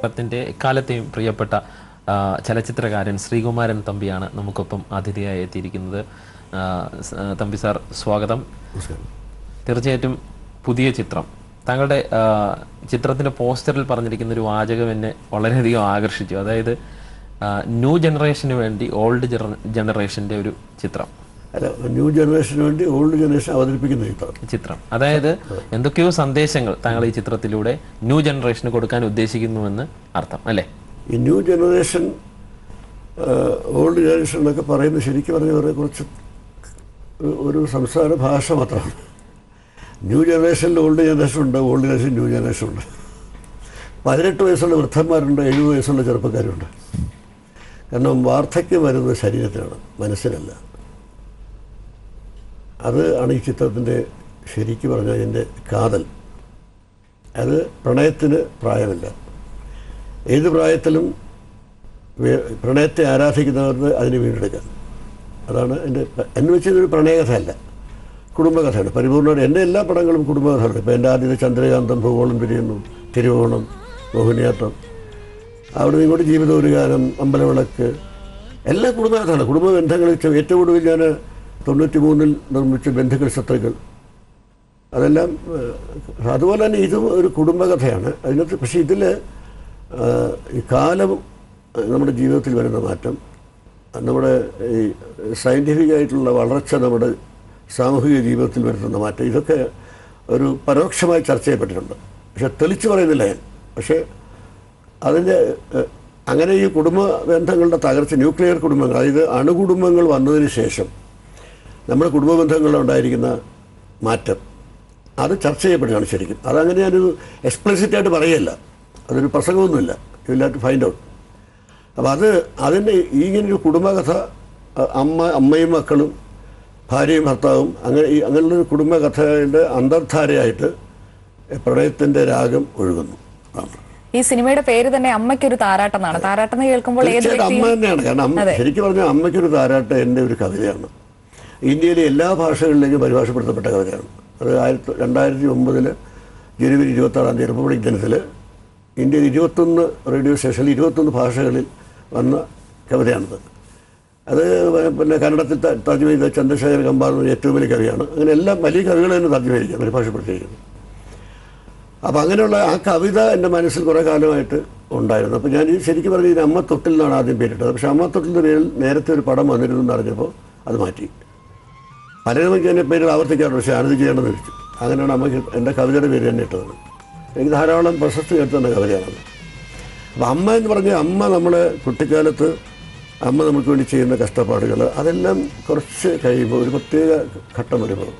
കേരളത്തിൻ്റെ എക്കാലത്തെയും പ്രിയപ്പെട്ട ചലച്ചിത്രകാരൻ ശ്രീകുമാരൻ തമ്പിയാണ് നമുക്കൊപ്പം അതിഥിയായി എത്തിയിരിക്കുന്നത്. തമ്പി സാർ, സ്വാഗതം. തീർച്ചയായിട്ടും പുതിയ ചിത്രം, താങ്കളുടെ ചിത്രത്തിൻ്റെ പോസ്റ്ററിൽ പറഞ്ഞിരിക്കുന്ന ഒരു വാചകം എന്നെ വളരെയധികം ആകർഷിച്ചു. അതായത് ന്യൂ ജനറേഷന് വേണ്ടി ഓൾഡ് ജനറേഷൻ്റെ ഒരു ചിത്രം. അല്ല, ന്യൂ ജനറേഷന് വേണ്ടി ഓൾഡ് ജനറേഷൻ അവതരിപ്പിക്കുന്ന ചിത്രം. അതായത് എന്തൊക്കെയോ സന്ദേശങ്ങൾ താങ്കൾ ഈ ചിത്രത്തിലൂടെ ന്യൂ ജനറേഷന് കൊടുക്കാൻ ഉദ്ദേശിക്കുന്നുവെന്ന് അർത്ഥം, അല്ലേ? ഈ ന്യൂ ജനറേഷൻ ഓൾഡ് ജനറേഷൻ എന്നൊക്കെ പറയുന്നത് ശരിക്കും പറഞ്ഞാൽ കുറച്ച് ഒരു സംസാര ഭാഷ മാത്രമാണ്. ന്യൂ ജനറേഷനിൽ ഓൾഡ് ജനറേഷൻ ഉണ്ട്, ഓൾഡ് ജനറേഷൻ ന്യൂ ജനറേഷൻ ഉണ്ട്. 18 വയസ്സുള്ള വൃദ്ധന്മാരുണ്ട്, 70 വയസ്സുള്ള ചെറുപ്പക്കാരുണ്ട്. കാരണം വാർദ്ധക്യം വരുന്നത് ശരീരത്തിനാണ്, മനസ്സിനല്ല. അത് ആണ് ഈ ചിത്രത്തിൻ്റെ ശരിക്കും പറഞ്ഞാൽ എൻ്റെ കാതൽ. അത് പ്രണയത്തിന് പ്രായമില്ല. ഏത് പ്രായത്തിലും പ്രണയത്തെ ആരാധിക്കുന്നവർക്ക് അതിനെ വീണ്ടെടുക്കാൻ. അതാണ് എന്ന് വെച്ചതൊരു പ്രണയകഥയല്ല, കുടുംബകഥയാണ് പരിപൂർണ്ണമായിട്ട്. എൻ്റെ എല്ലാ പടങ്ങളും കുടുംബകഥയാണ്. ഇപ്പോൾ എൻ്റെ ആദ്യത്തെ ചന്ദ്രകാന്തം, ഭൂഗോളം പിരിയുന്നു, തിരുവോണം, മോഹിനിയാട്ടം, അവിടെ നിന്ന് ഇങ്ങോട്ട് ജീവിതം ഒരു ഗാനം, അമ്പലവിളക്ക്, എല്ലാ കുടുംബകഥയാണ്. കുടുംബ ബന്ധങ്ങളിൽ ഏറ്റവും കൂടുതൽ ഞാൻ 93 നിർമ്മിച്ച ബന്ധുക്കൾ, ശത്രുക്കൾ, അതെല്ലാം അതുപോലെ തന്നെ ഇതും ഒരു കുടുംബകഥയാണ് അതിനകത്ത്. പക്ഷേ ഇതിൽ ഈ കാലം, നമ്മുടെ ജീവിതത്തിൽ വരുന്ന മാറ്റം, നമ്മുടെ ഈ സയൻറ്റിഫിക്കായിട്ടുള്ള വളർച്ച, നമ്മുടെ സാമൂഹിക ജീവിതത്തിൽ വരുത്തുന്ന മാറ്റം, ഇതൊക്കെ ഒരു പരോക്ഷമായി ചർച്ച ചെയ്യപ്പെട്ടിട്ടുണ്ട്. പക്ഷെ തെളിച്ചു പറയുന്നില്ല ഞാൻ. പക്ഷേ അതിൻ്റെ അങ്ങനെ ഈ കുടുംബ ബന്ധങ്ങളുടെ തകർച്ച, ന്യൂക്ലിയർ കുടുംബങ്ങൾ, അതായത് അണുകുടുംബങ്ങൾ വന്നതിന് ശേഷം നമ്മുടെ കുടുംബ ബന്ധങ്ങളിലുണ്ടായിരിക്കുന്ന മാറ്റം, അത് ചർച്ച ചെയ്യപ്പെടുകയാണ് ശരിക്കും. അതങ്ങനെ ഞാനൊരു എക്സ്പ്ലിസിറ്റായിട്ട് പറയുകയല്ല, അതൊരു പ്രസംഗമൊന്നുമില്ല. You will have to find out. അപ്പോൾ അതിൻ്റെ ഇങ്ങനൊരു കുടുംബകഥ, അമ്മയും മക്കളും, ഭാര്യയും ഭർത്താവും, അങ്ങനെയുള്ളൊരു കുടുംബകഥയുടെ അന്തർധാരയായിട്ട് പ്രണയത്തിൻ്റെ രാഗം ഒഴുകുന്നു. ഈ സിനിമയുടെ പേര് തന്നെ അമ്മയ്ക്കൊരു താരാട്ട് എന്നാണ്. താരാട്ട് എന്ന് കേൾക്കുമ്പോൾ അമ്മ തന്നെയാണ്. കാരണം ശരിക്കും പറഞ്ഞാൽ അമ്മയ്ക്കൊരു താരാട്ട് എൻ്റെ ഒരു കവിതയാണ്. ഇന്ത്യയിലെ എല്ലാ ഭാഷകളിലേക്കും പരിഭാഷപ്പെടുത്തപ്പെട്ട കവിതയാണ്. അത് 2009 ജനുവരി 26 റിപ്പബ്ലിക് ദിനത്തിൽ ഇന്ത്യയിൽ 21 റേഡിയോ സ്റ്റേഷനിൽ 21 ഭാഷകളിൽ വന്ന കവിതയാണത്. അത് പിന്നെ കന്നഡത്തിൽ തർജ്ജമ ചെയ്ത ചന്ദ്രശേഖർ കമ്പാർ ഏറ്റവും വലിയ കവിയാണ്. അങ്ങനെ എല്ലാം വലിയ കവികൾ തന്നെ തർജ്ജമ ചെയ്യിക്കുക, പരിഭാഷപ്പെടുത്തിയിരിക്കുന്നു. അപ്പോൾ അങ്ങനെയുള്ള ആ കവിത എൻ്റെ മനസ്സിൽ കുറേ കാലമായിട്ട് ഉണ്ടായിരുന്നു. അപ്പോൾ ഞാൻ ശരിക്കും പറഞ്ഞാൽ ഇതിന് അമ്മത്തൊട്ടിൽ നിന്നാണ് ആദ്യം പേരിട്ടത്. പക്ഷേ അമ്മത്തൊട്ടിലിൻ്റെ പേരിൽ നേരത്തെ ഒരു പടം വന്നിരുന്നു എന്ന് അറിഞ്ഞപ്പോൾ അത് മാറ്റി. പലരും എൻ്റെ പേരുകൾ ആവർത്തിക്കാറുണ്ട്, പക്ഷേ ഞാനത് ചെയ്യണമെന്ന് വെച്ചു. അങ്ങനെയാണ് അമ്മയ്ക്ക് എൻ്റെ കവിതയുടെ പേര് തന്നെ ഇട്ടത്. എനിക്ക് ധാരാളം പ്രശസ്തി കേട്ടുന്ന കവിതയാണത്. അപ്പോൾ അമ്മ എന്ന് പറഞ്ഞാൽ, അമ്മ നമ്മളെ കുട്ടിക്കാലത്ത് അമ്മ നമുക്ക് വേണ്ടി ചെയ്യുന്ന കഷ്ടപ്പാടുകൾ, അതെല്ലാം കുറച്ച് കഴിയുമ്പോൾ, ഒരു പ്രത്യേക ഘട്ടം വരുമ്പോൾ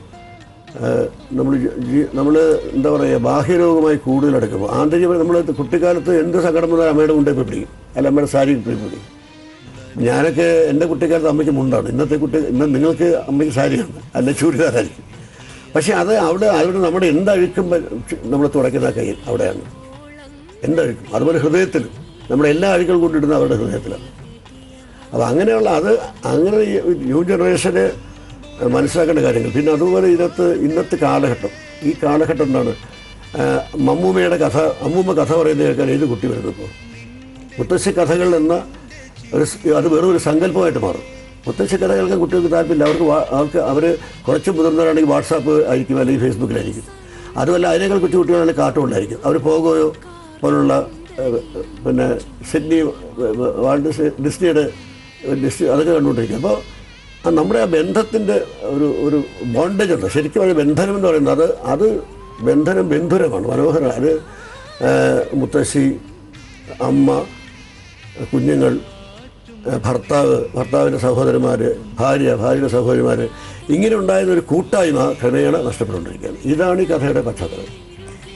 നമ്മൾ എന്താ പറയുക, ബാഹ്യരോഗമായി കൂടുതലെടുക്കുമ്പോൾ ആന്തരികമായി നമ്മൾ കുട്ടിക്കാലത്ത് എന്ത് സങ്കടം വന്നാൽ അമ്മയുടെ മുണ്ടേ പോയി പിടിക്കും, അല്ല അമ്മയുടെ സാരി പോയി പിടിക്കും. ഞാനൊക്കെ എൻ്റെ കുട്ടിക്കാലത്ത് അമ്മയ്ക്ക് മുണ്ടാണ്, ഇന്ന് നിങ്ങൾക്ക് അമ്മയ്ക്ക് സാരിയാണ്, അല്ല ചൂരിദാറായിരിക്കും. പക്ഷേ അവിടെ നമ്മുടെ എന്തഴുക്കും നമ്മൾ തുടയ്ക്കുന്ന കൈ അവിടെയാണ്, എന്തഴുക്കും. അതുപോലെ ഹൃദയത്തിലും നമ്മുടെ എല്ലാ അഴുക്കളും കൊണ്ടിടുന്ന അവരുടെ ഹൃദയത്തിലാണ്. അപ്പോൾ അങ്ങനെയുള്ള അങ്ങനെ ന്യൂ ജനറേഷന് മനസ്സിലാക്കേണ്ട കാര്യങ്ങൾ. പിന്നെ അതുപോലെ ഇന്നത്തെ കാലഘട്ടം, ഈ കാലഘട്ടം എന്താണ്, അമ്മൂമ്മ കഥ പറയുന്നത് കേൾക്കാൻ ഏത് കുട്ടി വരുന്നപ്പോൾ മുത്തശ്ശി കഥകൾ എന്ന അത് വെറും ഒരു സങ്കല്പമായിട്ട് മാറും. മുത്തശ്ശി കഥ കേൾക്കാൻ കുട്ടികൾക്ക് താല്പര്യമില്ല. അവർ കുറച്ച് മുതിർന്നവരാണെങ്കിൽ വാട്സാപ്പ് ആയിരിക്കും, അല്ലെങ്കിൽ ഫേസ്ബുക്കിലായിരിക്കും. അതുമല്ല അതിനേക്കാൾ കൊച്ചു കുട്ടികളാണെങ്കിൽ കാർട്ടൂണിലായിരിക്കും. അവർ പോകോയോ പോലുള്ള പിന്നെ സിഡ്നി ഡിസ്നിയുടെ അതൊക്കെ കണ്ടുകൊണ്ടിരിക്കും. അപ്പോൾ നമ്മുടെ ആ ബന്ധത്തിൻ്റെ ഒരു ബോണ്ടേജ് ഉണ്ട്. ശരിക്കും അത് ബന്ധനം എന്ന് പറയുന്നത് അത് ബന്ധനം ബന്ധുരമാണ്, മനോഹരമാണ്. അത് മുത്തശ്ശി, അമ്മ, കുഞ്ഞുങ്ങൾ, ഭർത്താവിൻ്റെ സഹോദരന്മാർ, ഭാര്യയുടെ സഹോദരിമാർ, ഇങ്ങനെ ഉണ്ടായിരുന്ന ഒരു കൂട്ടായ്മ ക്രമേണ നഷ്ടപ്പെട്ടുകൊണ്ടിരിക്കുകയാണ്. ഇതാണ് ഈ കഥയുടെ പശ്ചാത്തലം.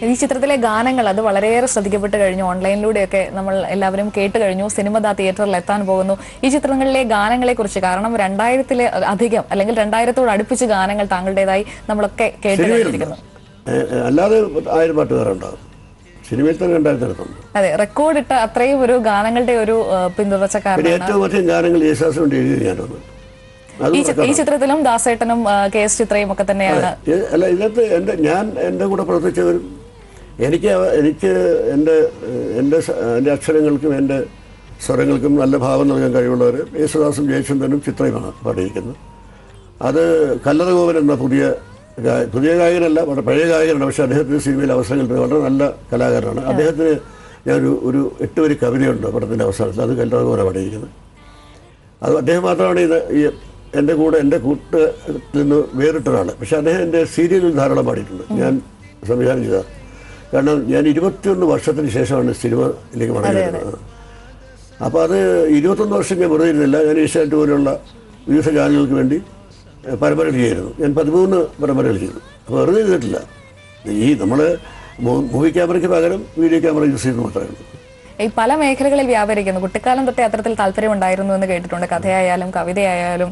ഈ ചിത്രത്തിലെ ഗാനങ്ങൾ അത് വളരെയേറെ ശ്രദ്ധിക്കപ്പെട്ട് കഴിഞ്ഞു. ഓൺലൈനിലൂടെയൊക്കെ നമ്മൾ എല്ലാവരും കേട്ട് കഴിഞ്ഞു. സിനിമ തിയേറ്ററിൽ എത്താൻ പോകുന്നു. ഈ ചിത്രങ്ങളിലെ ഗാനങ്ങളെ കുറിച്ച്, കാരണം 2000 അധികം അല്ലെങ്കിൽ 2000 അടുപ്പിച്ച് ഗാനങ്ങൾ താങ്കളുടേതായി നമ്മളൊക്കെ കേട്ട് കഴിഞ്ഞിരിക്കുന്നു. അല്ലാതെ 1000 പാട്ട് വേറെ ഉണ്ടാകും. സിനിമയിൽ തന്നെ 2000 അതെ, റെക്കോർഡ് ഇട്ട അത്രയും ഒരു ഗാനങ്ങളുടെ ഒരു പിന്തുടർച്ചക്കാരനാണ്. ഏറ്റവും അധികം ഗാനങ്ങൾ യേശുദാസ് കൊണ്ട് എഴുതി ഞാനൊന്ന്. ഈ ചിത്രത്തിലും ദാസേട്ടനും KS ചിത്രയും ഒക്കെ തന്നെയാണ്. അല്ല, ഇതിനകത്ത് എൻ്റെ കൂടെ പ്രവർത്തിച്ചവരും എനിക്ക് എൻ്റെ അക്ഷരങ്ങൾക്കും എൻ്റെ സ്വരങ്ങൾക്കും നല്ല ഭാവം നൽകാൻ കഴിവുള്ളവർ യേശുദാസും ജയചന്ദ്രനും ചിത്രയുമാണ് പാടിയിരിക്കുന്നത്. അത് കല്ലറ ഗോപൻ എന്ന പുതിയ ഗായകനല്ല, വളരെ പഴയ ഗായകനാണ്. പക്ഷേ അദ്ദേഹത്തിന് സിനിമയിൽ അവസരങ്ങൾ കിട്ടുന്നത് വളരെ നല്ല കലാകാരനാണ്. അദ്ദേഹത്തിന് ഒരു 8 വരി കവിതയുണ്ട് പടത്തിൻ്റെ അവസാനത്തിൽ, അത് കല്ലറ ഗോപനാണ് പാടിയിരിക്കുന്നത്. അത് അദ്ദേഹം മാത്രമാണ് ഈ എൻ്റെ കൂട്ടത്തിൽ നിന്ന് വേറിട്ടൊരാൾ. പക്ഷേ അദ്ദേഹം എൻ്റെ സീരിയലിൽ ധാരാളം പാടിയിട്ടുണ്ട്, ഞാൻ സംവിധാനം ചെയ്ത. കാരണം ഞാൻ 21 വർഷത്തിന് ശേഷമാണ് സിനിമയിലേക്ക് മടങ്ങിയത്. അപ്പോൾ അത് 21 വർഷം ഞാൻ വെറുതെ ഇരുന്നില്ല. ഞാൻ ഏഷ്യാനെറ്റ് പോലെയുള്ള വിവിധ ചാനലുകൾക്ക് വേണ്ടി പരമ്പരകൾ ചെയ്യായിരുന്നു. ഞാൻ 13 പരമ്പരകൾ ചെയ്തു. അപ്പോൾ വെറുതെ ചെയ്തിട്ടില്ല. ഈ നമ്മൾ മൂവി ക്യാമറയ്ക്ക് പകരം വീഡിയോ ക്യാമറ യൂസ് ചെയ്യുന്നത് മാത്രമേ ഉള്ളൂ. ഈ പല മേഖലകളിൽ വ്യാപരിക്കുന്നു. കുട്ടിക്കാലം തൊട്ടേ അത്തരത്തിൽ താല്പര്യം ഉണ്ടായിരുന്നു എന്ന് കേട്ടിട്ടുണ്ട്. കഥയായാലും കവിതയായാലും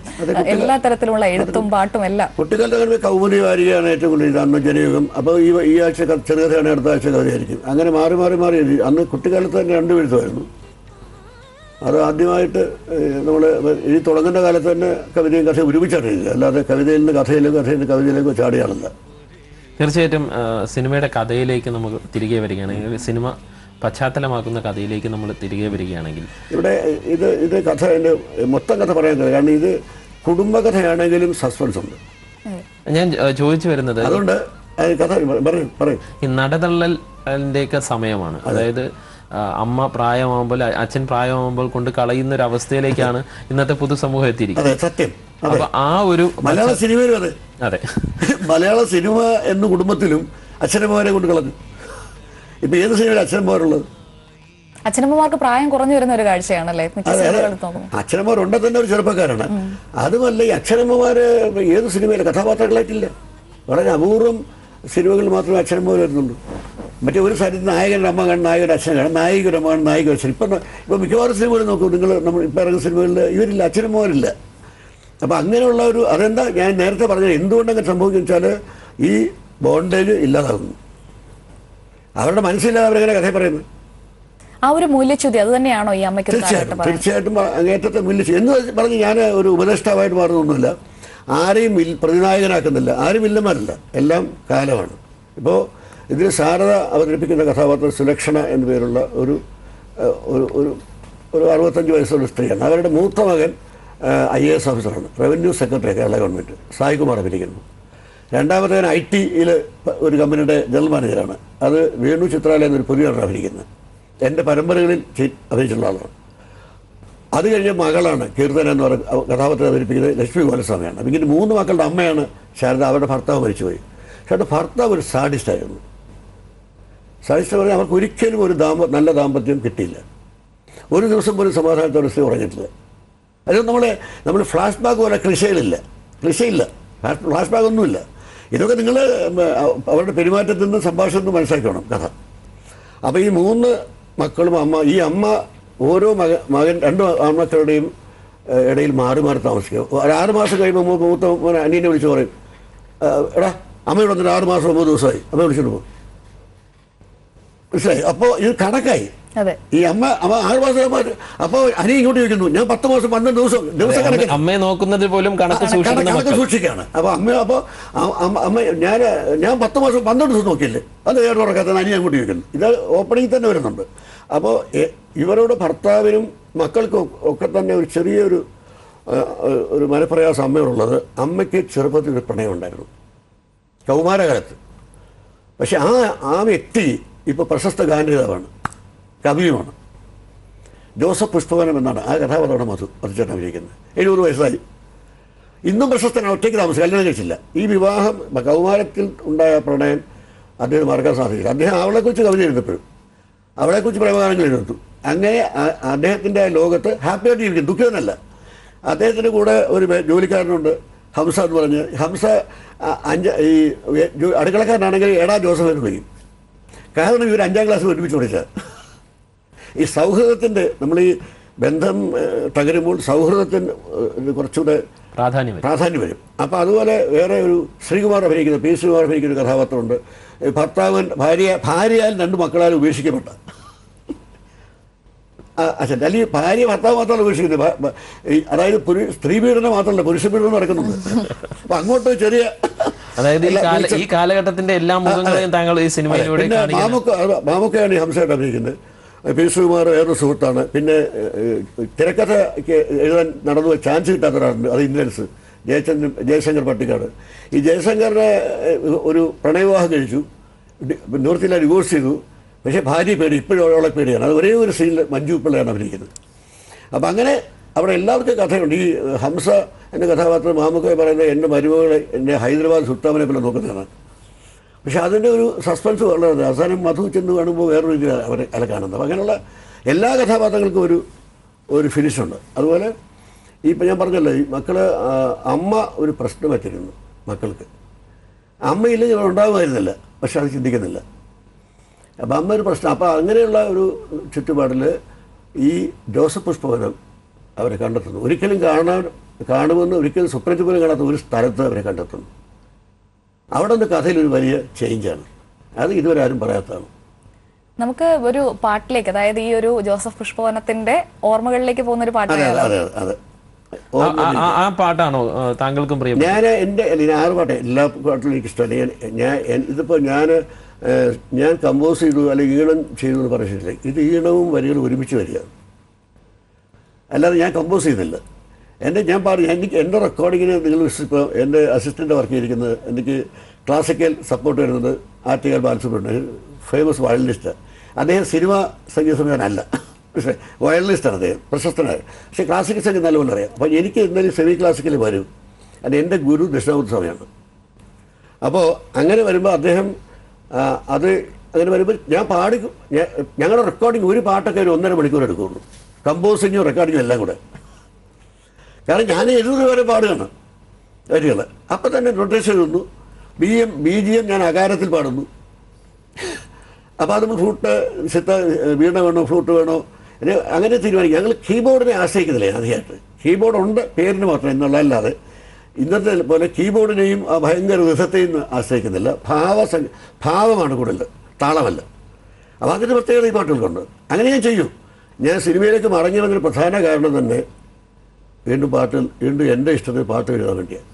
എല്ലാ തരത്തിലുള്ള എഴുത്തും പാട്ടും എല്ലാം. കുട്ടിക്കാലത്ത് കൗമുദി വാരികയാണ് ഏറ്റവും കൂടുതൽ, അന്ന് ജനയുഗം. അപ്പോൾ ഈ ആഴ്ച ചെറുകഥയാണ്, അടുത്ത ആഴ്ച കവിതയായിരിക്കും. അങ്ങനെ മാറി മാറി മാറി അന്ന് കുട്ടിക്കാലത്ത് തന്നെ 2 എഴുത്തുമായിരുന്നു. അത് ആദ്യമായിട്ട് നമ്മൾ എഴുതി തുടങ്ങുന്ന കാലത്ത് തന്നെ കവിതയും കഥയും ഒരുമിച്ചറിയില്ല. അല്ലാതെ കവിതയിൽ നിന്ന് കഥയിലേക്കോ കഥയിൽ നിന്ന് കവിതയിലേക്കോ ചാടിയാണല്ല. തീർച്ചയായിട്ടും സിനിമയുടെ കഥയിലേക്ക് നമുക്ക് തിരികെ വരികയാണെങ്കിൽ, സിനിമ പശ്ചാത്തലമാക്കുന്ന കഥയിലേക്ക് നമ്മൾ തിരികെ വരികയാണെങ്കിൽ, ഇവിടെ ഇത് കഥ എൻ്റെ മൊത്തം കഥ പറയാൻ കഴിയും. കാരണം ഇത് കുടുംബകഥയാണെങ്കിലും സസ്പെൻസ് ഉണ്ട്. ഞാൻ ചോദിച്ചു വരുന്നത് അതുകൊണ്ട് കഥ പറയും. ഈ നടതള്ളലിൻ്റെയൊക്കെ സമയമാണ്. അതായത് അമ്മ പ്രായമാകുമ്പോൾ, അച്ഛൻ പ്രായമാകുമ്പോൾ കൊണ്ട് കളയുന്ന ഒരു അവസ്ഥയിലേക്കാണ് ഇന്നത്തെ പൊതുസമൂഹം എത്തിയിരിക്കുന്നത്. സത്യം. അപ്പൊ ആ ഒരു മലയാള സിനിമയിലും അതെ. അതെ, മലയാള സിനിമ എന്ന കുടുംബത്തിലും അച്ഛനമ്മമാരെ കൊണ്ട് കളഞ്ഞു. ഇപ്പൊ ഏത് സിനിമയിൽ അച്ഛനമ്മമാരുള്ളത്? അച്ഛനമ്മമാർക്ക് പ്രായം കുറഞ്ഞു വരുന്ന ഒരു കാഴ്ചയാണല്ലേ. അച്ഛനമ്മമാരുണ്ടെ തന്നെ ഒരു ചെറുപ്പക്കാരാണ്. അതുമല്ല, ഈ അച്ഛനമ്മമാര് ഏത് സിനിമയിലെ കഥാപാത്രങ്ങളായിട്ടില്ല. വളരെ അപൂർവം സിനിമകളിൽ മാത്രമേ അച്ഛനമ്മമാർ വരുന്നുള്ളൂ. മറ്റേ ഒരു സ്ഥലത്ത് നായകൻ്റെ അമ്മ കാണും, നായകൻ്റെ അച്ഛൻ കാണും, നായികയുടെ അമ്മ കാണും, നായിക അച്ഛൻ. ഇപ്പം മിക്കവാറും സിനിമകളിൽ നോക്കൂ നിങ്ങൾ, നമ്മൾ ഇപ്പം ഇറങ്ങുന്ന സിനിമകളിൽ ഇവരില്ല, അച്ഛനമ്മമാരില്ല. അപ്പം അങ്ങനെയുള്ള അതെന്താ ഞാൻ നേരത്തെ പറഞ്ഞത്, എന്തുകൊണ്ടങ്ങനെ സംഭവിക്കുന്നു വെച്ചാൽ ഈ ബോണ്ടേജ് ഇല്ലാതാകുന്നു. അവരുടെ മനസ്സില്ലാതെ അവരെങ്ങനെ കഥ പറയുന്നത്? ആ ഒരു മൂല്യച്യുതി അത് തന്നെയാണോ ഈ അമ്മയ്ക്ക്? തീർച്ചയായിട്ടും അങ്ങേറ്റത്തെ മൂല്യച്യുതി എന്ന് പറഞ്ഞ് ഞാൻ ഒരു ഉപദേഷ്ടാവായിട്ട് മാറുന്നൊന്നുമില്ല. ആരെയും പ്രതിനായകനാക്കുന്നില്ല, ആരും വില്ലന്മാരല്ല, എല്ലാം കാലമാണ്. ഇപ്പോൾ ഇതിൽ ശാരദ അവതരിപ്പിക്കുന്ന കഥാപാത്രം സുലക്ഷണ എന്നു പേരുള്ള ഒരു 65 വയസ്സുള്ള സ്ത്രീയാണ്. അവരുടെ മൂത്ത മകൻ IAS ഓഫീസറാണ്, revenue secretary Kerala government, Saikumar അഭിനയിക്കുന്നു. രണ്ടാമത്തെ IT-യിൽ ഒരു കമ്പനിയുടെ ജനറൽ മാനേജറാണ്, അത് വേണു ചിത്രാലയ എന്നൊരു പുതിയാണ് അഭിനയിക്കുന്നത്. എൻ്റെ പരമ്പരകളിൽ അഭിനയിച്ചിട്ടുള്ള ആളാണ്. അത് കഴിഞ്ഞ മകളാണ് കീർത്തന എന്ന് പറയുന്ന കഥാപാത്രം അവതരിപ്പിക്കുന്നത് ലക്ഷ്മി ഗോലസ്വാമിയാണ്. അപ്പം ഇങ്ങനെ 3 മക്കളുടെ അമ്മയാണ് ശാരദ. അവരുടെ ഭർത്താവ് മരിച്ചുപോയി. പക്ഷേ അവരുടെ ഭർത്താവ് ഒരു സാഡിസ്റ്റായിരുന്നു. സാഡിസ്റ്റ് പറഞ്ഞാൽ അവർക്ക് ഒരിക്കലും ഒരു നല്ല ദാമ്പത്യം കിട്ടിയില്ല. ഒരു ദിവസം പോലും സമാധാനത്തോടെ സ്ത്രീ ഉറങ്ങിയിട്ടില്ല. അത് നമ്മൾ ഫ്ലാഷ് ബാക്ക് പോലെ ക്ലിഷയില്ല, ഫ്ലാഷ് ബാക്ക് ഒന്നുമില്ല. ഇതൊക്കെ നിങ്ങൾ അവരുടെ പെരുമാറ്റത്തിൽ നിന്ന് സംഭാഷണത്തിൽ നിന്ന് മനസ്സിലാക്കണം കഥ. അപ്പോൾ ഈ 3 മക്കളും ഈ അമ്മ ഓരോ മകൻ 2 ആൺമക്കളുടെയും ഇടയിൽ മാറി മാറി താമസിക്കുക. ഒരു 6 മാസം കഴിയുമ്പോൾ മൂത്ത മോനെ അനിയനെ വിളിച്ച് പറയും, എടാ അമ്മയോട് വന്നിട്ട് 6 മാസം 9 ദിവസമായി, അമ്മ വിളിച്ചിട്ട് പോകും. മനസ്സിലായി? അപ്പോൾ ഇത് കണക്കായി. ഈ അമ്മ 6 മാസം അപ്പോൾ അനിയൻ ഇങ്ങോട്ട് ചോദിക്കുന്നു, ഞാൻ 10 മാസം 12 ദിവസം കണക്ക് അമ്മയെ നോക്കുന്നത് പോലും കണക്ക് സൂക്ഷിക്കുകയാണ്. അപ്പോൾ അമ്മ ഞാൻ 10 മാസം 12 ദിവസം നോക്കിയില്ലേ, അത് ഏറെ ഉറക്കാത്ത അനിയൻ അങ്ങോട്ട് ചോദിക്കുന്നു. ഇത് ഓപ്പണിംഗ് തന്നെ വരുന്നുണ്ട്. അപ്പോൾ ഇവരുടെ ഭർത്താവിനും മക്കൾക്കും ഒക്കെ തന്നെ ഒരു ചെറിയൊരു മനപ്രയാസം അമ്മയോടുള്ളത്. അമ്മയ്ക്ക് ചെറുപ്പത്തിൽ ഒരു പ്രണയം ഉണ്ടായിരുന്നു കൗമാരകാലത്ത്. പക്ഷെ ആ വ്യക്തി ഇപ്പോൾ പ്രശസ്ത ഗാനരചയിതാവാണ്, കവിയുമാണ്. ജോസഫ് പുഷ്പവനം എന്നാണ് ആ കഥാപാത്രമാണ് മധുചേട്ടൻ അഭിനയിക്കുന്നത്. 70 വയസ്സായി, ഇന്നും പ്രശസ്തനാണ്. ഒറ്റയ്ക്ക് താമസിക്കുക, കല്യാണം കഴിച്ചില്ല. ഈ വിവാഹം കൗമാരത്തിൽ ഉണ്ടായ പ്രണയം അദ്ദേഹം മറക്കാൻ സാധിക്കില്ല. അദ്ദേഹം അവളെക്കുറിച്ച് കവിത എഴുതപ്പോഴും അവളെക്കുറിച്ച് പ്രേമഗാനങ്ങൾ എഴുതുന്നു. അങ്ങനെ അദ്ദേഹത്തിൻ്റെ ലോകത്ത് ഹാപ്പിയായിട്ട് ജീവിക്കും, ദുഃഖിതനല്ല. അദ്ദേഹത്തിൻ്റെ കൂടെ ഒരു ജോലിക്കാരനുണ്ട്, ഹംസ എന്ന് പറഞ്ഞ്. ഹംസ ഈ അടുക്കളക്കാരനാണെങ്കിൽ എടാ ജോസഫ് എന്ന് പറയും. കാരണം ഇവർ 5ാം ക്ലാസ് ഒരുമിച്ച് പഠിച്ച ഈ സൗഹൃദത്തിൻ്റെ, നമ്മൾ ഈ ബന്ധം തകരുമ്പോൾ സൗഹൃദത്തിന് കുറച്ചുകൂടെ പ്രാധാന്യം വരും. അപ്പോൾ അതുപോലെ വേറെ ഒരു ശ്രീകുമാർ അഭിനയിക്കുന്ന P. ശ്രീകുമാർ അഭിനയിക്കുന്ന ഒരു കഥാപാത്രമുണ്ട്. ഭാര്യയാൽ 2 മക്കളാൽ ഉപേക്ഷിക്കപ്പെട്ട അച്ഛൻ, അല്ലെങ്കിൽ ഭാര്യ ഭർത്താവ് മാത്രമല്ല ഉപേക്ഷിക്കുന്നത്. അതായത് സ്ത്രീ പീഡനം മാത്രമല്ല, പുരുഷ പീഡനം നടക്കുന്നുണ്ട്. അപ്പം അങ്ങോട്ട് ചെറിയ അതായത് ഈ കാലഘട്ടത്തിന്റെ എല്ലാ മുഖങ്ങളെയും താങ്കൾ ഈ സിനിമയിലൂടെ പിന്നെ മാമുക്കയാണ് ഈ ഹംസയായിട്ട് അഭിനയിക്കുന്നത്. പി ശ്രീകുമാർ വേറൊരു സുഹൃത്താണ്. പിന്നെ തിരക്കഥ എഴുതാൻ നടന്നു ചാൻസ് കിട്ടാത്തൊരാളുണ്ട്, അത് ഇന്ത്യൻസ് ജയശങ്കർ പട്ടിക്കാട്. ഈ ജയശങ്കറിനെ ഒരു പ്രണയവിവാഹം കഴിച്ചു, നിവൃത്തിയില്ല, ഡിവോഴ്സ് ചെയ്തു. പക്ഷേ ഭാര്യ പേടി, ഇപ്പോഴും അവളെ പേടിയാണ്. അത് ഒരേ ഒരു സീനിൽ മഞ്ജു പിള്ളയാണ് അഭിനയിക്കുന്നത്. അപ്പം അങ്ങനെ അവിടെ എല്ലാവർക്കും കഥയുണ്ട്. ഈ ഹംസ എന്ന കഥാപാത്രം മാമുക്ക പറയുന്നത് എൻ്റെ മരുമകളെ എൻ്റെ ഹൈദരാബാദ് സുൽത്താനെ പോലെ നോക്കുന്നതാണ്. പക്ഷെ അതിൻ്റെ ഒരു സസ്പെൻസ് വളരെ അവസാനം മധു ചെന്ന് കാണുമ്പോൾ വേറൊരു രീതിയിൽ അവരെ കാണുന്നത്. അപ്പം അങ്ങനെയുള്ള എല്ലാ കഥാപാത്രങ്ങൾക്കും ഒരു ഫിനിഷുണ്ട്. അതുപോലെ ഇപ്പം ഞാൻ പറഞ്ഞല്ലോ, ഈ മക്കൾ അമ്മ ഒരു പ്രശ്നം വെച്ചിരുന്നു മക്കൾക്ക്. അമ്മയില്ലെങ്കിൽ ഉണ്ടാകുമായിരുന്നില്ല, പക്ഷെ അത് ചിന്തിക്കുന്നില്ല. അപ്പം അമ്മ ഒരു പ്രശ്നം. അപ്പം അങ്ങനെയുള്ള ഒരു ചുറ്റുപാടിൽ ഈ ജോസഫ് പുഷ്പവനം അവരെ കണ്ടെത്തുന്നു. ഒരിക്കലും കാണുമെന്ന് ഒരിക്കലും സ്വപ്നത്തിൽ പോലും കാണാത്ത ഒരു സ്ഥലത്ത് അവരെ കണ്ടെത്തുന്നു. അവിടെ നിന്ന് കഥയിലൊരു വലിയ ചേഞ്ചാണ്. അത് ഇതുവരെ ആരും പറയാത്തതാണ്. നമുക്ക് ഒരു പാട്ടിലേക്ക്, അതായത് ഈ ഒരു ജോസഫ് പുഷ്പവനത്തിന്റെ ഓർമ്മകളിലേക്ക് പോകുന്ന ഒരു പാട്ട്. അതെ ആ പാട്ടാണോ താങ്കൾക്കും പ്രിയം? ഞാൻ 6 പാട്ട് എല്ലാ പാട്ടിലും എനിക്ക് ഇഷ്ടമല്ല. ഇതിപ്പോൾ ഞാൻ കമ്പോസ് ചെയ്തു അല്ലെങ്കിൽ ഈണം ചെയ്തു എന്ന് പറഞ്ഞിട്ടില്ല. ഇത് ഈണവും വരികളും ഒരുമിച്ച് വരികയാണ്, അല്ലാതെ ഞാൻ കമ്പോസ് ചെയ്യുന്നില്ല. ഞാൻ പറഞ്ഞു, എൻ്റെ റെക്കോർഡിങ്ങിന് നിങ്ങൾ ഇപ്പോൾ എൻ്റെ അസിസ്റ്റൻ്റ് വർക്ക് ചെയ്തിരിക്കുന്നത്, എനിക്ക് ക്ലാസിക്കൽ സപ്പോർട്ട് വരുന്നത് ആറ്റുകാൽ ബാലസുബ്രഹ്മണ്യൻ, ഫേമസ് വയലിനിസ്റ്റാണ്. അദ്ദേഹം സിനിമ സംഗീത സംവിധാനമല്ല, പക്ഷേ വയലിനിസ്റ്റാണ് അദ്ദേഹം, പ്രശസ്തനായ. പക്ഷേ ക്ലാസിക്കൽ സംഗീതം നല്ലപോലെ അറിയാം. അപ്പോൾ എനിക്ക് എന്തായാലും സെമി ക്ലാസിക്കൽ വരും. അത് എൻ്റെ ഗുരു ദക്ഷിണാമൂർത്തി സ്വാമിയാണ്. അപ്പോൾ അങ്ങനെ വരുമ്പോൾ അദ്ദേഹം അത് അങ്ങനെ വരുമ്പോൾ ഞാൻ ഞങ്ങളുടെ റെക്കോർഡിങ് ഒരു പാട്ടൊക്കെ ഒരു 1.5 മണിക്കൂർ എടുക്കുകയുള്ളൂ, കമ്പോസിങ്ങും റെക്കോർഡിങ്ങും എല്ലാം കൂടെ. കാരണം ഞാൻ 70 വരെ പാടുകയാണ് വരികൾ. അപ്പം തന്നെ നൊട്ടേഷൻ എഴുതുന്നു, BGM ഞാൻ അകാരത്തിൽ പാടുന്നു. അപ്പോൾ അത് ഫ്ലൂട്ട് വീണ വേണോ ഫ്ലൂട്ട് വേണോ അങ്ങനെ തീരുമാനിക്കും. ഞങ്ങൾ കീബോർഡിനെ ആശ്രയിക്കുന്നില്ല അധികമായിട്ട്. കീബോർഡുണ്ട് പേരിന് മാത്രം എന്നുള്ളതല്ലാതെ ഇന്നത്തെ പോലെ കീബോർഡിനെയും ആ ഭയങ്കര വിധത്തെയും ആശ്രയിക്കുന്നില്ല. ഭാവമാണ് കൂടുതൽ, താളമല്ല. അപ്പോൾ അതിൻ്റെ പ്രത്യേകത ഈ പാട്ടുകൾക്കുണ്ട്. അങ്ങനെ ഞാൻ ചെയ്യും. ഞാൻ സിനിമയിലേക്ക് മടങ്ങി വന്നൊരു പ്രധാന കാരണം തന്നെ വീണ്ടും എൻ്റെ ഇഷ്ടത്തിന് പാട്ട് എഴുതാൻ വേണ്ടിയാണ്.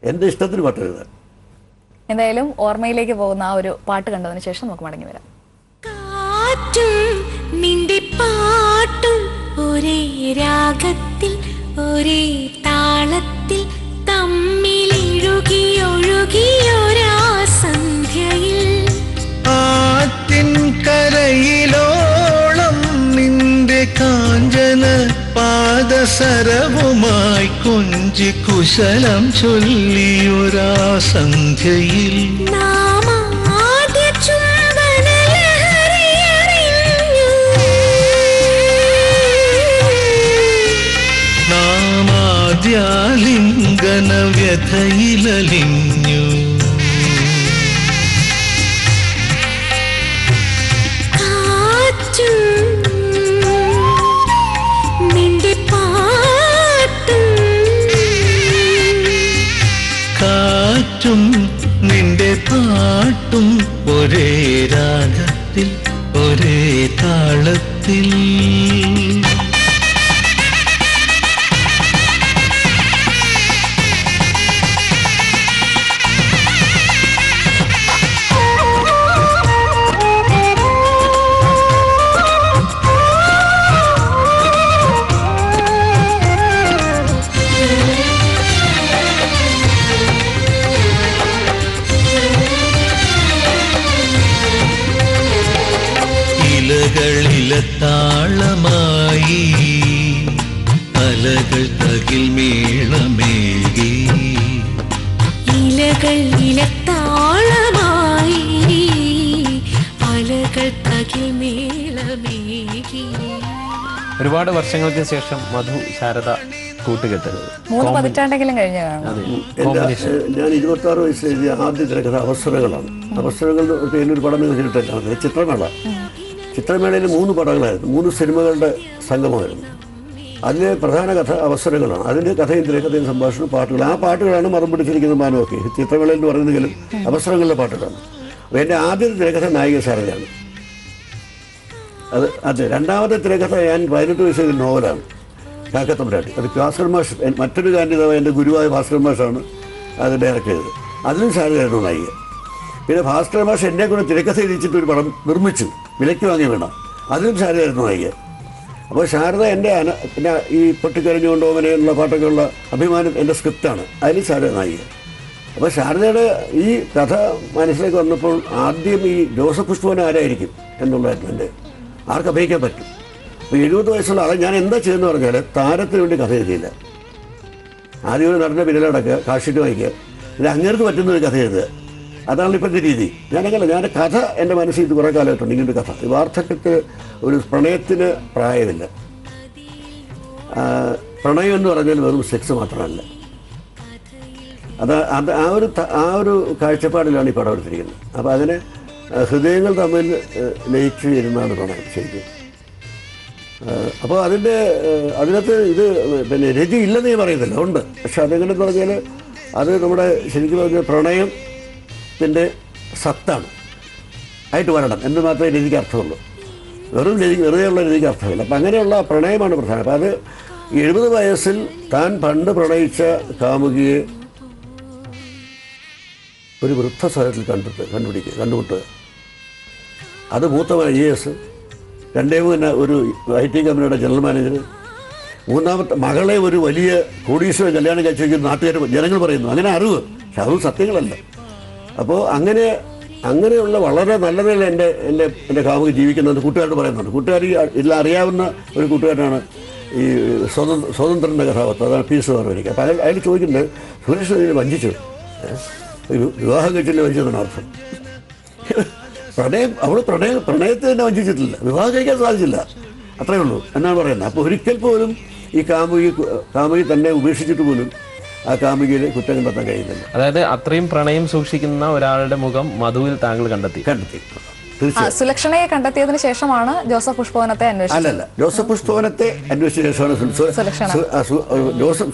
എൻ്റെ ഇഷ്ടത്തിന് പാട്ട് എഴുതാൻ. എന്തായാലും ഓർമ്മയിലേക്ക് പോകുന്ന ആ ഒരു പാട്ട് കണ്ടതിന് ശേഷം നമുക്ക് മടങ്ങി വരാം. നിന്റെ പാട്ടും ഒരേ രാഗത്തിൽ ഒരേ താളത്തിൽ തമ്മിലിഴുകിയൊഴുകിയൊരാ സന്ധ്യയിൽ ആറ്റിൻ കരയിലോളം നിന്റെ കാഞ്ചന പാദസരവുമായി കൊഞ്ചി കുശലം ചൊല്ലിയൊരാ സന്ധ്യയിൽ നാമാദ്യാലിംഗന വ്യഥയിലലിഞ്ഞു. കാറ്റും നിന്റെ പാട്ടും ഒരേ രാഗത്തിൽ ഒരേ താളത്തിൽ. താളമായി അലകൾ തകിൽ മേളമേകി. ഇലകൾ ഇലത്താളമായി അലകൾ തകിൽ മേളമേകി. ഒരുപാട് വർഷങ്ങൾക്ക് ശേഷം മധു ശാരദ കൂട്ടുകെട്ട് 3 പതിറ്റാണ്ടെങ്കിലും കഴിഞ്ഞതാണ്. ഞാൻ 26 വയസ്സിൽ എഴുതിയ ആദ്യ തിരക്കഥ അവസരങ്ങളാണ്. അവസരങ്ങൾ പേരിലൊരു പടം ചെയ്തിട്ടാണ് ചിത്രമേള. ചിത്രമേളയിൽ 3 പടങ്ങളായിരുന്നു, 3 സിനിമകളുടെ സംഗമമായിരുന്നു. അതിലെ പ്രധാന കഥ അവസരങ്ങളാണ്. അതിൻ്റെ കഥയും തിരക്കഥയും സംഭാഷണവും പാട്ടുകൾ. ആ പാട്ടുകളാണ് മറം പിടിച്ചിരിക്കുന്ന മാനമൊക്കെ ചിത്രമേളയിൽ എന്ന് പറയുന്നെങ്കിലും അവസരങ്ങളിലെ പാട്ടുകളാണ്. അപ്പോൾ എൻ്റെ ആദ്യത്തെ തിരക്കഥ നായിക ശാരദയാണ്. അതെ. രണ്ടാമത്തെ തിരക്കഥ ഞാൻ 18 വയസ്സിൽ നോവലാണ്, കാക്കത്തമ്പുരാട്ടി. അത് ഭാസ്കർ മാഷ്, മറ്റൊരു കാന്ഡിതാവ് എൻ്റെ ഗുരുവായ ഭാസ്കർ മാഷാണ് അത് ഡയറക്റ്റ് ചെയ്തത്. അതിലും ശാരദയായിരുന്നു നായിക. പിന്നെ ഭാസ്കര മാഷ് എന്നെ കൂടെ തിരക്കഥ എഴുതിച്ചിട്ട് ഒരു പടം നിർമ്മിച്ചു, വിലയ്ക്ക് വാങ്ങി വേണം, അതിലും ശാരദയായിരുന്നു നായിക. അപ്പോൾ ശാരദ എൻ്റെ പിന്നെ ഈ പൊട്ടിക്കരഞ്ഞുകൊണ്ട് ഓമനയുള്ള പാട്ടൊക്കെ ഉള്ള അഭിമാനം എൻ്റെ സ്ക്രിപ്റ്റാണ്, അതിൽ ശാരദ നായിക. അപ്പോൾ ശാരദയുടെ ഈ കഥ മനസ്സിലേക്ക് വന്നപ്പോൾ ആദ്യം ഈ ജോസഫ് പുഷ്പവൻ ആരായിരിക്കും എന്നുള്ളതായിരുന്നു എൻ്റെ, ആർക്ക് അഭിനയിക്കാൻ പറ്റും. അപ്പോൾ 70 വയസ്സുള്ള ആളെ ഞാൻ എന്താ ചെയ്യുന്നത് പറഞ്ഞാൽ താരത്തിന് വേണ്ടി കഥ എഴുതിയില്ല. ആദ്യം ഒരു നടൻ്റെ പിന്നിൽ നടക്കുക, കാശിട്ട് വായിക്കുക, ഇത് അങ്ങേർക്ക് പറ്റുന്ന ഒരു കഥ എഴുതുക, അതാണ് ഇപ്പോഴത്തെ രീതി. ഞാനങ്ങനെ ഞാൻ കഥ എൻ്റെ മനസ്സിൽ ഇത് കുറേ കാലമായിട്ടുണ്ട്. ഇങ്ങനൊരു കഥ, ഈ വാർദ്ധക്യത്തിൽ ഒരു പ്രണയത്തിന് പ്രായമില്ല. പ്രണയം എന്ന് പറഞ്ഞാൽ വെറും സെക്സ് മാത്രമല്ല. അത് ആ ഒരു കാഴ്ചപ്പാടിലാണ് ഈ പടം എടുത്തിരിക്കുന്നത്. അപ്പോൾ അതിനെ ഹൃദയങ്ങൾ തമ്മിൽ ലയിച്ചു വരുന്നതാണ് പ്രണയം ശരിക്കും. അപ്പോൾ അതിനകത്ത് ഇത് പിന്നെ രതി ഇല്ലെന്ന് ഞാൻ പറയുന്നില്ല, ഉണ്ട്. പക്ഷെ അതെങ്ങനെയെന്ന് പറഞ്ഞാൽ അത് നമ്മുടെ ശരിക്കും പറഞ്ഞാൽ പ്രണയത്തിൻ്റെ സത്താണ് ആയിട്ട് വരണം എന്ന് മാത്രമേ രതിക്ക് അർത്ഥമുള്ളൂ. വെറുതെയുള്ള രതിക്ക് അർത്ഥമില്ല. അപ്പം അങ്ങനെയുള്ള പ്രണയമാണ് പ്രധാനം. അപ്പം അത് 70 വയസ്സിൽ താൻ പണ്ട് പ്രണയിച്ച കാമുകിയെ ഒരു വൃദ്ധസ്ഥലത്തിൽ കണ്ടുമുട്ടുക. അത് മൂത്തവൻ IAS, രണ്ടേമൂന്ന് ഒരു IT കമ്പനിയുടെ ജനറൽ മാനേജർ, മൂന്നാമത്തെ മകളെ ഒരു വലിയ കോടീശ്വരൻ കല്യാണം കഴിച്ച് വയ്ക്കുന്ന നാട്ടുകാർ ജനങ്ങൾ പറയുന്നു. അങ്ങനെ അറിവ്, പക്ഷെ അതും സത്യങ്ങളല്ല. അപ്പോൾ അങ്ങനെയുള്ള വളരെ നല്ല നിലയിൽ എൻ്റെ കാമുകി ജീവിക്കുന്നത് കൂട്ടുകാരോട് പറയുന്നുണ്ട്. കൂട്ടുകാർ എല്ലാം അറിയാവുന്ന ഒരു കൂട്ടുകാരനാണ് ഈ സ്വതന്ത്രൻ്റെ കഥാപാത്രം, അതാണ് പി സുവർവനിക്ക്. അപ്പോൾ അയാൾ ചോദിക്കുന്നത് സുരേഷ് ഇതിനെ വഞ്ചിച്ചു, വിവാഹം കഴിച്ചില്ല വഞ്ചിച്ചതാണ് അർത്ഥം. പ്രണയത്തെ തന്നെ വഞ്ചിച്ചിട്ടില്ല, വിവാഹം കഴിക്കാൻ സാധിച്ചില്ല, അത്രയേ ഉള്ളൂ എന്നാണ് പറയുന്നത്. അപ്പോൾ ഒരിക്കൽ പോലും ഈ കാമുകി തന്നെ ഉപേക്ഷിച്ചിട്ട് പോലും ആ കാമുകിയിൽ കുറ്റം കണ്ടെത്താൻ കഴിയുന്നില്ല. അതായത് അത്രയും പ്രണയം സൂക്ഷിക്കുന്ന ഒരാളുടെ മുഖം മധുവിൽ താങ്കൾ കണ്ടെത്തി. സുലക്ഷണയെ കണ്ടെത്തിയതിനു ശേഷമാണ് ജോസഫ് പുഷ്പവനത്തെ അന്വേഷിച്ചത്. അല്ലല്ല, ജോസഫ് പുഷ്പവനത്തെ അന്വേഷിച്ച ശേഷമാണ്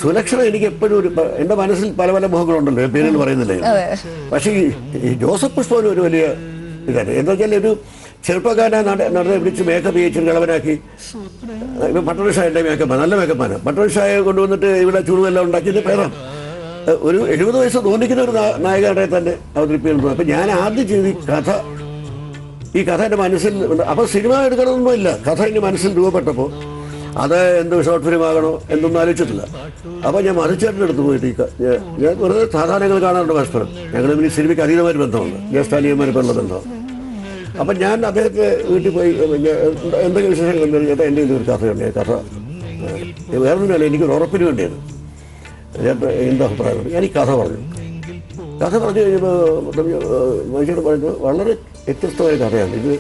സുലക്ഷണ. എനിക്ക് എപ്പോഴും എൻ്റെ മനസ്സിൽ പല പല മുഖങ്ങളുണ്ടല്ലോ, പേരുകൾ പറയുന്നില്ല. പക്ഷേ ഈ ജോസഫ് പുഷ്പവൻ ഒരു വലിയ ഇതാണ്. എന്താ വെച്ചാൽ ഒരു ചെറുപ്പക്കാരനെ നടനെ വിളിച്ച് മേക്കപ്പ് ചെയ്യിച്ച് കളവനാക്കി. ഇപ്പം ബട്ടർ ഷായുടെ മേക്കപ്പാണ്, നല്ല മേക്കപ്പാണ്. ബട്ടർ ഷായെ കൊണ്ടുവന്നിട്ട് ഇവിടെ ചുടുവെല്ലാം ഉണ്ടാക്കിയിട്ട് പേരാണ് ഒരു 70 വയസ്സ് തോന്നിക്കുന്ന ഒരു നായകനെ തന്നെ അവതരിപ്പിക്കുന്നു. അപ്പം ഞാൻ ആദ്യം ചെയ്ത് ഈ കഥ എൻ്റെ മനസ്സിൽ ഉണ്ട്. അപ്പോൾ സിനിമ എടുക്കണമെന്നൊന്നുമില്ല, കഥ എൻ്റെ മനസ്സിൽ രൂപപ്പെട്ടപ്പോൾ അത് എന്ത് ഷോർട്ട് ഫിലിം ആകണോ എന്നൊന്നും ആലോചിച്ചിട്ടില്ല. അപ്പോൾ ഞാൻ മധുച്ചേട്ടൻ്റെ അടുത്ത് പോയിട്ട് ഞാൻ വെറുതെ സാധാരണങ്ങൾ കാണാറുണ്ട് പരസ്പരം. ഞങ്ങൾ ഈ സിനിമയ്ക്ക് അതീതമായൊരു ബന്ധമുണ്ട്, ജ്യേഷ്ഠാനിയന്മാരുള്ള ബന്ധം. അപ്പം ഞാൻ അദ്ദേഹത്തെ വീട്ടിൽ പോയി എന്തെങ്കിലും വിശേഷങ്ങൾ ചേട്ടാ എൻ്റെ ഒരു കഥയുണ്ട്, കഥ വേറൊന്നുമല്ല, എനിക്കൊരു ഉറപ്പിന് വേണ്ടിയത്. ചേട്ടാ എന്താ അഭിപ്രായം? ഞാൻ ഈ കഥ പറഞ്ഞു കഴിഞ്ഞപ്പോൾ മനുഷ്യർ പറയുന്നത് വളരെ വ്യത്യസ്തമായ കഥയാണ് ഇത്.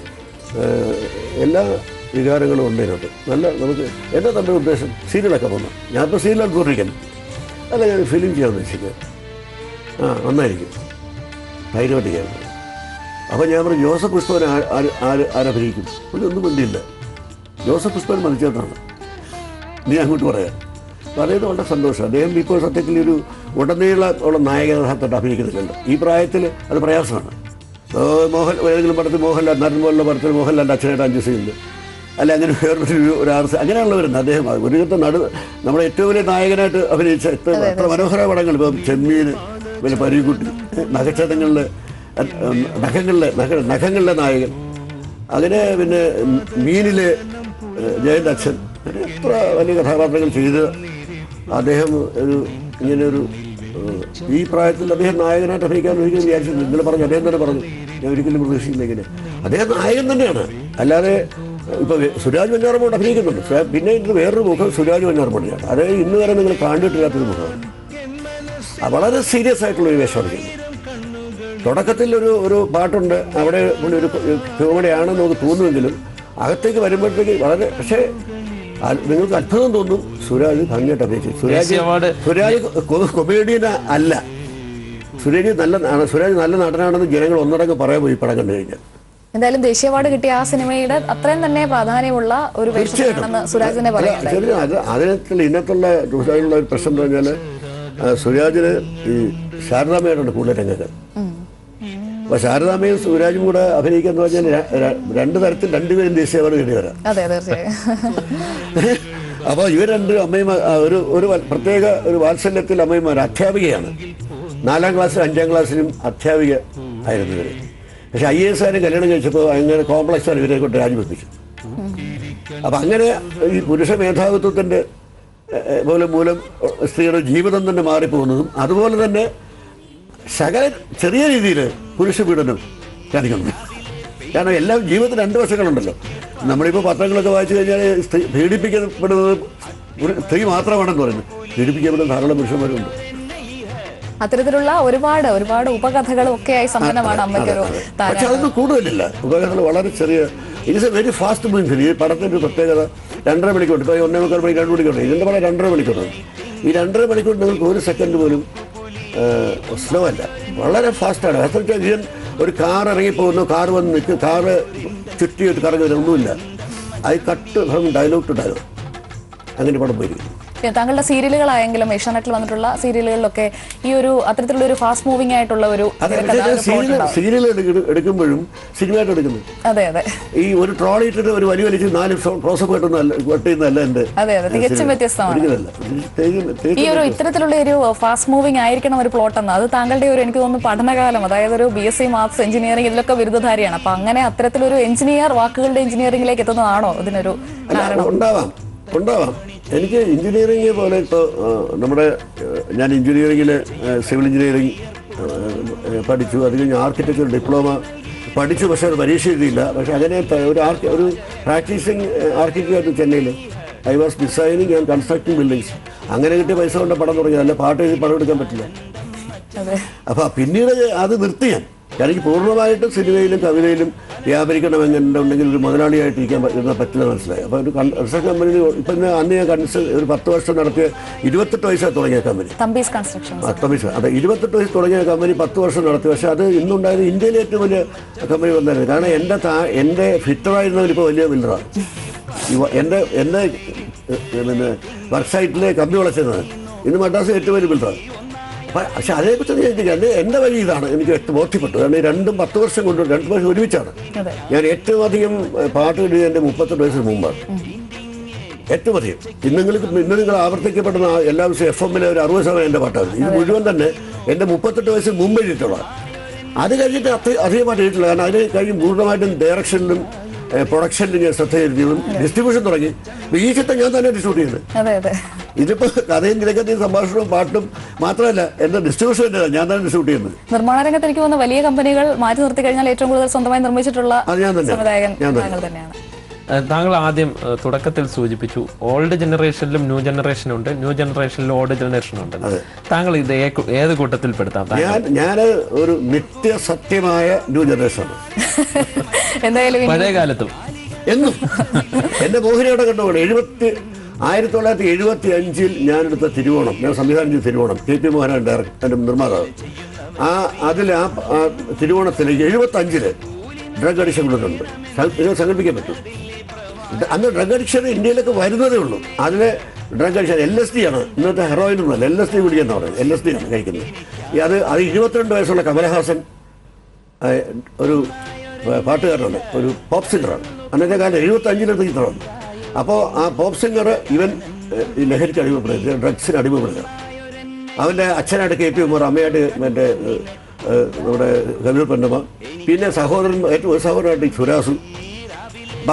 എല്ലാ വികാരങ്ങളും ഉണ്ട് ഇതിനകത്ത്. നല്ല നമുക്ക് എന്താ തൻ്റെ ഉദ്ദേശം? സീരിയലൊക്കെ പോകുന്നത്. ഞാനിപ്പോൾ സീരിയലാണ് തോന്നിരിക്കുന്നത്, അല്ല ഞാൻ ഫിലിം ചെയ്യാൻ ഉദ്ദേശിക്കുക. നന്നായിരിക്കും, ധൈര്യമായിട്ട് ചെയ്യാൻ. അപ്പോൾ ഞാൻ പറഞ്ഞു ജോസഫ് പുഷ്പവൻ ആരഭിനയിക്കും? ഒന്നും വേണ്ടിയില്ല, ജോസഫ് പുഷ്പവൻ മതിച്ചേട്ടാണ്, നീ അങ്ങോട്ട് പറയാം. പറയുന്നത് വളരെ സന്തോഷം. അദ്ദേഹം ഇപ്പോൾ സത്യത്തിൽ ഒരു ഉടനീളമുള്ള നായകനായിട്ട് അഭിനയിക്കുന്നില്ലല്ലോ. ഈ പ്രായത്തിൽ അത് പ്രയാസമാണ്. ഏതെങ്കിലും പടത്തിൽ മോഹൻലാൽ, നടൻപോലുള്ള പടത്തിൽ മോഹൻലാലിൻ്റെ അച്ഛനായിട്ട് 5 സീനുണ്ട്, അല്ല അങ്ങനെ ഒരു 6 അങ്ങനെയുള്ളവരുണ്ട്. അദ്ദേഹം ഒരു നമ്മുടെ ഏറ്റവും വലിയ നായകനായിട്ട് അഭിനയിച്ച എത്ര മനോഹര പടങ്ങൾ. ഇപ്പം ചെമ്മീൻ, പിന്നെ പരീക്കുട്ടി, നഖങ്ങളിലെ നായകൻ, അങ്ങനെ പിന്നെ മീനിലെ ജയൻ്റെ അച്ഛൻ, അങ്ങനെ എത്ര വലിയ കഥാപാത്രങ്ങൾ ചെയ്ത് അദ്ദേഹം ഇങ്ങനെയൊരു ഈ പ്രായത്തിൽ അദ്ദേഹം നായകനായിട്ട് അഭിനയിക്കാൻ ഒരിക്കലും വിചാരിച്ചില്ല. ഇന്നലെ പറഞ്ഞു, അദ്ദേഹം തന്നെ പറഞ്ഞു, ഞാൻ ഒരിക്കലും പ്രതീക്ഷിച്ചില്ല ഇങ്ങനെ. അദ്ദേഹം നായകൻ തന്നെയാണ്, അല്ലാതെ ഇപ്പോൾ സുരാജ് വെഞ്ഞാറമ്മൂട് അഭിനയിക്കുന്നുണ്ട്. പിന്നെ ഇത് വേറൊരു മുഖം സുരാജ് വെഞ്ഞാറമ്മൂടിയാണ്. അത് ഇന്ന് വരെ നിങ്ങൾ കണ്ടിട്ടില്ലാത്തൊരു മുഖമാണ്. വളരെ സീരിയസ് ആയിട്ടുള്ളൊരു വേഷമാണ് ചെയ്യുന്നത്. തുടക്കത്തിൽ ഒരു പാട്ടുണ്ട്, അവിടെ ഒരു കോമഡിയാണെന്ന് നമുക്ക് തോന്നുമെങ്കിലും അകത്തേക്ക് വരുമ്പോഴത്തേക്ക് വളരെ, പക്ഷേ നിങ്ങൾക്ക് അത്ഭുതം തോന്നും, സുരാജ് ഭംഗിയായിട്ട് അഭിനയിച്ചു. സുരാജ് കൊമേഡിയൻ അല്ല, സുരാജ് നല്ല നടനാണെന്ന് ജനങ്ങൾ ഒന്നടങ്കം പറയാൻ പോയി പടം കണ്ടു കഴിഞ്ഞാൽ. എന്തായാലും ദേശീയ അവാർഡ് കിട്ടിയ ആ സിനിമയുടെ അത്രയും തന്നെ പ്രാധാന്യമുള്ള ഒരു വേഷമാണെന്ന് സുരാജിനെ പറയാം. അതിനകത്തുള്ള സുരാജിനുള്ള ഒരു പ്രശ്നം എന്ന് പറഞ്ഞാൽ സുരാജിന് ഈ ശാരദാമ്മയോടുണ്ട് കൂടുതൽ രംഗങ്ങൾ. അപ്പോൾ ശാരദാമ്മയും സുരാജും കൂടെ അഭിനയിക്കാന്ന് പറഞ്ഞാൽ 2 തരത്തിൽ 2 പേരും ദേശീയ അവാർഡ് കിട്ടിയവരാ. അപ്പോൾ ഇവർ 2 അമ്മയും ഒരു പ്രത്യേക ഒരു വാത്സല്യത്തിൽ അമ്മയുമാർ. അധ്യാപികയാണ്, 4ാം ക്ലാസ്സിലും 5ാം ക്ലാസ്സിലും അധ്യാപിക ആയിരുന്നു ഇവർ. പക്ഷെ IAS ആരും കല്യാണം കഴിച്ചപ്പോൾ അങ്ങനെ കോംപ്ലക്സാണ് ഇവരെ കൊണ്ട് രാജിവെപ്പിച്ചു. അപ്പം അങ്ങനെ ഈ പുരുഷ മേധാവിത്വത്തിൻ്റെ മൂലം സ്ത്രീയുടെ ജീവിതം തന്നെ മാറിപ്പോകുന്നതും അതുപോലെ തന്നെ ചെറിയ രീതിയിൽ പുരുഷ പീഡനം കാണിക്കുന്നു. കാരണം എല്ലാം ജീവിതത്തിൽ 2 വശങ്ങളുണ്ടല്ലോ. നമ്മളിപ്പോൾ പത്രങ്ങളൊക്കെ വായിച്ചു കഴിഞ്ഞാൽ പീഡിപ്പിക്കപ്പെടുന്നത് സ്ത്രീ മാത്രമാണെന്ന് പറയുന്നത്. പീഡിപ്പിക്കപ്പെടുന്ന ധാരാളം പുരുഷന്മാരുണ്ട്. അത്തരത്തിലുള്ള ഒരുപാട് ഉപകഥകളും ഒക്കെയായി സമ്പന്നമാണ് അമ്മയ്ക്കൊരു പക്ഷെ അതൊന്നും കൂടുതലില്ല. ഉപകഥകൾ വളരെ ചെറിയ. It's A very fast moving film. ഈ പടത്തിൻ്റെ ഒരു പ്രത്യേകത 2.5 മണിക്കൂർ. ഇപ്പോൾ 1.25 മണിക്കൂർ 2 മണിക്കൂറുണ്ട്. ഇതിൻ്റെ പടം 2.5 മണിക്കൂറാണ്. ഈ 2.5 മണിക്കൂർ നിങ്ങൾക്ക് 1 സെക്കൻഡ് പോലും സ്ലോ അല്ല, വളരെ ഫാസ്റ്റാണ്. അത്രയ്ക്ക് ഒരു കാർ ഇറങ്ങിപ്പോകുന്നു, കാർ വന്ന് നിൽക്കും, കാറ് ചുറ്റിയിട്ട് കറങ്ങി ഒന്നുമില്ല. അത് cut from dialogue to dialogue അങ്ങനെ പടം പോയിരിക്കും. താങ്കളുടെ സീരിയലുകളായെങ്കിലും ഏഷ്യാനെറ്റിൽ വന്നിട്ടുള്ള സീരിയലുകളിലൊക്കെ ഈ ഒരു അത്തരത്തിലുള്ള ഒരു ഫാസ്റ്റ് മൂവിംഗ് ആയിട്ടുള്ള ഒരു സീരിയൽ എടുക്കുമ്പോഴും സിനിമയായിട്ട് എടുക്കുന്നു. അതെ അതെ, ഈ ഒരു ട്രോളി ഇട്ടിട്ട് ഒരു വലിച്ച് 4 ക്ലോസപ്പ് വെട്ടുന്നല്ല എന്റെ. അതെ അതെ, തികച്ചും വ്യത്യസ്തമാണ്. ഈ ഒരു ഇത്തരത്തിലുള്ള ഒരു ഫാസ്റ്റ് മൂവിംഗ് ആയിരിക്കണം ഒരു പ്ലോട്ട് എന്ന്. അത് താങ്കളുടെ ഒരു എനിക്ക് തോന്നുന്നു പഠനകാലം, അതായത് ഒരു BSc മാത്സ് എഞ്ചിനീയറിംഗ് ഇതിലൊക്കെ ബിരുദധാരിയാണ്. അപ്പൊ അങ്ങനെ അത്തരത്തിലൊരു എഞ്ചിനീയർ വാക്കുകളുടെ എഞ്ചിനീയറിംഗിലേക്ക് എത്തുന്നതാണോ ഇതിനൊരു കാരണം? ഉണ്ടാവാം. എനിക്ക് എഞ്ചിനീയറിംഗ് പോലെ ഇപ്പോൾ ഞാൻ എഞ്ചിനീയറിംഗിൽ സിവിൽ എഞ്ചിനീയറിംഗ് പഠിച്ചു. അത് കഴിഞ്ഞ് ആർക്കിടെക്ചർ ഡിപ്ലോമ പഠിച്ചു. പക്ഷേ അത് പരീക്ഷ എഴുതിയില്ല. പക്ഷേ അങ്ങനെ ഒരു പ്രാക്ടീസിങ് ആർക്കിടെക്റ്റായിട്ട് ചെന്നൈയിൽ I was designing and constructing buildings. അങ്ങനെ കിട്ടിയ പൈസ കൊണ്ട് പടം തുടങ്ങി. അല്ല പാട്ട് എഴുതി പടം എടുക്കാൻ പറ്റില്ല. അപ്പോൾ പിന്നീട് അത് നിർത്തി ഞാൻ. എനിക്ക് പൂർണ്ണമായിട്ടും സിനിമയിലും കവിതയിലും വ്യാപരിക്കണമെന്നുണ്ടെങ്കിൽ ഒരു മുതലാളിയായിട്ട് ഇരിക്കാൻ പറ്റില്ല മനസ്സിലായി. അപ്പോൾ ഒരു കൺസ്ട്രക്ഷൻ കമ്പനിയിൽ ഇപ്പം അന്ന് ഞാൻ ഒരു 10 വർഷം നടത്തിയ 28 വയസ്സാണ് തുടങ്ങിയ കമ്പനി. തമ്പീസ് കൺസ്ട്രക്ഷൻ. അതെ, 28 വയസ്സ് തുടങ്ങിയ കമ്പനി 10 വർഷം നടത്തി. പക്ഷേ അത് ഇന്നുണ്ടായത് ഇന്ത്യയിലെ ഏറ്റവും വലിയ കമ്പനി വന്നായിരുന്നു. കാരണം എൻ്റെ ഫിറ്ററായിരുന്നവരിപ്പോൾ വലിയ ബിൽഡറാണ്. എൻ്റെ പിന്നെ വർക്ക് സൈറ്റിലെ കമ്പി വിളച്ചതാണ് ഇന്ന് മദ്രാസ് ഏറ്റവും വലിയ ബിൽഡറാണ്. പക്ഷെ അതേക്കുറിച്ച് ചിന്തിക്കാൻ എൻ്റെ വഴി ഇതാണ് എനിക്ക് ബോധ്യപ്പെട്ടു. കാരണം 10 വർഷം കൊണ്ട് 2 വർഷം ഒരുമിച്ചാണ്. ഞാൻ ഏറ്റവും അധികം പാട്ട് എഴുതിയത് എൻ്റെ 38 വയസ്സിന് മുമ്പാണ്. ഏറ്റവും അധികം. ഇന്ന് നിങ്ങൾ ആവർത്തിക്കപ്പെടുന്ന എല്ലാ ദിവസവും FM-ലെ ഒരു 60% എൻ്റെ പാട്ടാണ്. ഇത് മുഴുവൻ തന്നെ എൻ്റെ 38 വയസ്സിന് മുമ്പ് എഴുതിയിട്ടുള്ളതാണ്. അത് കഴിഞ്ഞിട്ട് അധികമായിട്ട് എഴുതിയിട്ടില്ല. കാരണം അതിന് കഴിഞ്ഞ് പൂർണ്ണമായിട്ടും ഡയറക്ഷനിലും പ്രൊഡക്ഷനിലും ഞാൻ ശ്രദ്ധ ചെലുത്തിയതും ഡിസ്ട്രിബ്യൂഷൻ തുടങ്ങി. ഈ ചിത്രം ഞാൻ തന്നെ ഡിസ്ട്രിബ്യൂട്ട് ചെയ്യുന്നത്. ഇതിപ്പോ കഥയും തിരക്കഥയും സംഭാഷണവും പാട്ടും മാത്രമല്ല എന്റെ ഡിസ്ട്രിബ്യൂഷൻ ഞാൻ തന്നെ ഡിസ്ട്രിബ്യൂട്ട് ചെയ്യുന്നത്. നിർമ്മാണ രംഗത്ത് എനിക്ക് തോന്നുന്ന വലിയ കമ്പനികൾ മാറ്റി നിർത്തി കഴിഞ്ഞാൽ ഏറ്റവും കൂടുതൽ സ്വന്തമായി നിർമ്മിച്ചിട്ടുള്ള സംവിധായകൻ താങ്കൾ തന്നെയാണ്. താങ്കൾ ആദ്യം തുടക്കത്തിൽ സൂചിപ്പിച്ചു ഓൾഡ് ജനറേഷനിലും ന്യൂ ജനറേഷനും ഉണ്ട്, ന്യൂ ജനറേഷനിലും ഓൾഡ് ജനറേഷനും ഉണ്ട്. താങ്കൾ ഇത് ഏത് കൂട്ടത്തിൽ പെടുത്താം? ഞാൻ ഒരു നിത്യസത്യമായ ന്യൂ ജനറേഷനാണ്. എന്തായാലും പഴയ കാലത്തും എന്നും എന്റെ മോഹിനിയാട്ടം കണ്ടുകൊണ്ട് 1975 ഞാനെടുത്ത തിരുവോണം, ഞാൻ സംവിധാനം ചെയ്ത തിരുവോണം, KP മോഹനാണ് ഡയറക്ടർ നിർമ്മാതാവ്. അതിൽ ആ തിരുവോണത്തിൽ 75 ഡ്രഗ് അഡിക്ഷൻ കൊടുക്കുന്നുണ്ട്. സങ്കല്പിക്കാൻ പറ്റും. അന്ന് ഡ്രഗ് അഡിക്ഷൻ ഇന്ത്യയിലൊക്കെ വരുന്നതേ ഉള്ളൂ. അതിലെ ഡ്രഗ് അഡിക്ഷൻ LSD ആണ്. ഇന്നത്തെ ഹെറോയിൻ ഒന്നുമല്ല, LSD കുടിക്കുന്ന പറയുന്നത്. LSD ആണ് കഴിക്കുന്നത്. അത് 22 വയസ്സുള്ള കമലഹാസൻ ഒരു പാട്ടുകാരനാണ്, ഒരു പോപ്പ് സിംഗറാണ്. അന്നത്തെ കാലം 75 ചിത്രമാണ്. അപ്പോൾ ആ പോപ്പ് സിംഗർ ഇവൻ ലഹരിക്ക് അടിമപ്പെടുക, ഡ്രഗ്സിന് അടിമപ്പെടുക. അവൻ്റെ അച്ഛനായിട്ട് KP ഉമ്മർ, അമ്മയായിട്ട് മറ്റേ നമ്മുടെ കവിയൂർ പൊന്നമ്മ, പിന്നെ സഹോദരൻ ഏറ്റവും ഒരു സഹോദരനായിട്ട് സുരാസു.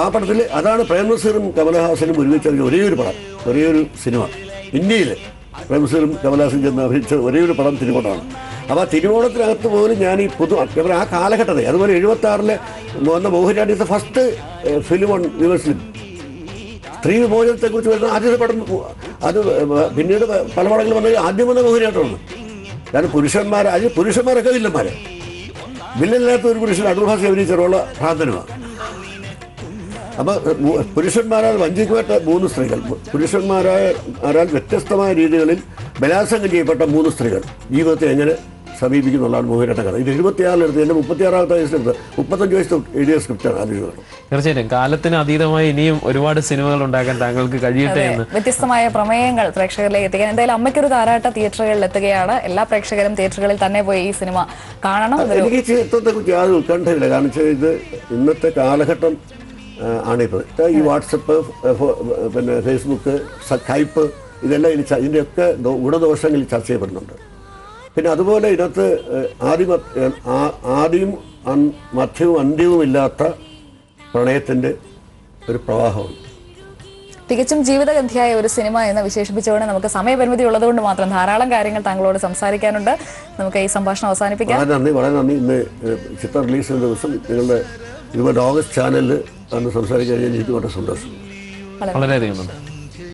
ആ പടത്തിൽ അതാണ് പ്രേംനസീറും കമലഹാസനും ഒരുമിച്ച് ഒരേയൊരു പടം, ഒരേയൊരു സിനിമ ഇന്ത്യയിൽ. പ്രേംനസീറും കമലഹാസനും ചെന്ന് അഭിനയിച്ച ഒരേയൊരു പടം തിരുവോണമാണ്. അപ്പോൾ ആ തിരുവോണത്തിനകത്ത് പോലും ഞാൻ ഈ ആ കാലഘട്ടത്തെ, അതുപോലെ 76 വന്ന മോഹിനിയാട്ടം ഫസ്റ്റ് ഫിലിം ഓൺ യൂണിവേഴ്സിലും സ്ത്രീ വിമോചനത്തെക്കുറിച്ച് വരുന്ന ആദ്യത്തെ പടം. അത് പിന്നീട് പല പടങ്ങൾ വന്നത് ആദ്യം വന്ന മോഹിനിയാട്ടമാണ്. കാരണം പുരുഷന്മാരൊക്കെ വില്ലന്മാരെ, വില്ലനില്ലാത്ത ഒരു പുരുഷൻ അടൂർഭാസി അഭിനയിച്ച റോള് ഭ്രാന്തനുമാണ്. അപ്പോൾ പുരുഷന്മാരാൽ വഞ്ചിക്കപ്പെട്ട 3 സ്ത്രീകൾ, പുരുഷന്മാരാൽ വ്യത്യസ്തമായ രീതികളിൽ ബലാത്സംഗം ചെയ്യപ്പെട്ട 3 സ്ത്രീകൾ ജീവിതത്തെ എങ്ങനെ സമീപിക്കുന്നുള്ളതാണ് മോഹിനിയാട്ടം കഥ. ഇത് 76 എൻ്റെ 36ാമത്തെ വയസ്സിലെടുത്ത് 35 വയസ്സ് എഴുതിയ സ്ക്രിപ്റ്റാണ് ആദ്യം. തീർച്ചയായിട്ടും കാലത്തിന് അതീതമായി ഇനിയും ഒരുപാട് സിനിമകൾ ഉണ്ടാക്കാൻ താങ്കൾക്ക് കഴിയട്ടെ എന്ന്. വ്യത്യസ്തമായ പ്രമേയങ്ങൾ പ്രേക്ഷകരിലേക്ക് എത്തിക്കാൻ എന്തായാലും അമ്മയ്ക്കൊരു താരാട്ട തിയേറ്ററുകളിൽ എത്തുകയാണ്. എല്ലാ പ്രേക്ഷകരും തിയേറ്ററുകളിൽ തന്നെ പോയി ഈ സിനിമ കാണണം. എനിക്ക് ചിത്രത്തെക്കുറിച്ച് യാതൊരു ഉത്കണ്ഠയില്ല. കാരണം വെച്ചാൽ ഇത് ഇന്നത്തെ കാലഘട്ടം ആണിപ്പോൾ. ഈ വാട്സപ്പ്, പിന്നെ ഫേസ്ബുക്ക്, സ്കൈപ്പ്, ഇതെല്ലാം ഇതിൻ്റെയൊക്കെ ഗുണദോഷങ്ങളിൽ ചർച്ച ചെയ്യപ്പെടുന്നുണ്ട്. പിന്നെ അതുപോലെ ഇതിനകത്ത് ആദ്യം മധ്യവും അന്ത്യവും ഇല്ലാത്ത പ്രണയത്തിൻ്റെ ഒരു പ്രവാഹമുണ്ട്. തികച്ചും ജീവിതഗന്ധിയായ ഒരു സിനിമ എന്ന് വിശേഷിപ്പിച്ചുകൊണ്ട് നമുക്ക് സമയപരിമിതി ഉള്ളതുകൊണ്ട് മാത്രം ധാരാളം കാര്യങ്ങൾ താങ്കളോട് സംസാരിക്കാനുണ്ട്. നമുക്ക് ഈ സംഭാഷണം അവസാനിപ്പിക്കാം. വളരെ നന്ദി. ഇന്ന് ചിത്രം റിലീസ് ചെയ്യുന്ന ദിവസം നിങ്ങളുടെ 20 ഓഗസ്റ്റ് ചാനലിൽ അന്ന് സംസാരിക്കാൻ എനിക്ക് വളരെ സന്തോഷം. വളരെയധികം നന്ദി.